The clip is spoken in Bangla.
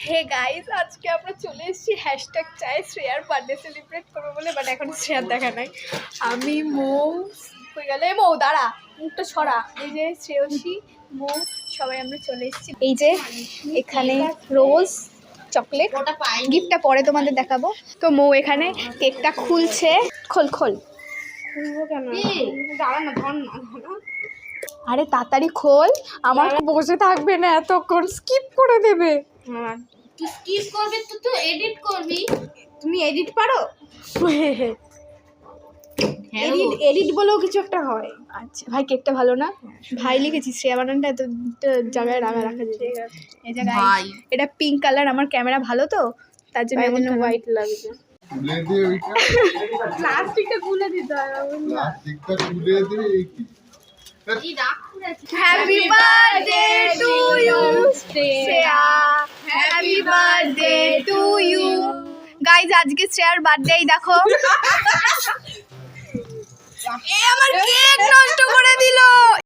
হে গাইস, আজকে আমরা চলে এসেছি হ্যাশট্যাগ চাই শ্রেয়ার বার্থডে সেলিব্রেট করবো বলে, বাট এখন শ্রেয়ার দেখা নাই। আমি মৌ হয়ে গেল, এ মৌ দাঁড়া, মুখটা ছড়া। এই যে শ্রেয়সী, মৌ, সবাই আমরা চলে এসেছি। এই যে এখানে রোজ, চকলেট, গিফটটা পরে তোমাদের দেখাবো। তো মৌ এখানে কেকটা খুলছে। খোল খোল। খুলবো কেন? দাঁড়া না, ধর না। আরে তাড়াতাড়ি খোল, আমার বসে থাকবে না এতক্ষণ, স্কিপ করে দেবে। তুই স্কিপ করবি তো তুই এডিট করবি। তুমি এডিট পারো? এডিট বলেও কিছু একটা হয়। আচ্ছা ভাই, কেকটা ভালো না? ভাই লিখেছি, শ্রেয়া বানানটা এত জায়গায় রাখা যায়। এই যে ভাই এটা পিঙ্ক কালার, আমার ক্যামেরা ভালো তো তার জন্য এমন হোয়াইট লাগছে। তুলে দে ওইটা, প্লাস্টিকটা খুলে দিতে হয়। প্লাস্টিকটা তুলে দে। এই রাখ করেছি। Happy birthday to you Shreya, happy birthday to you. Guys, আজকে শ্রেয়ার বার্থডে, দেখো এ আমার কেক নষ্ট করে দিল।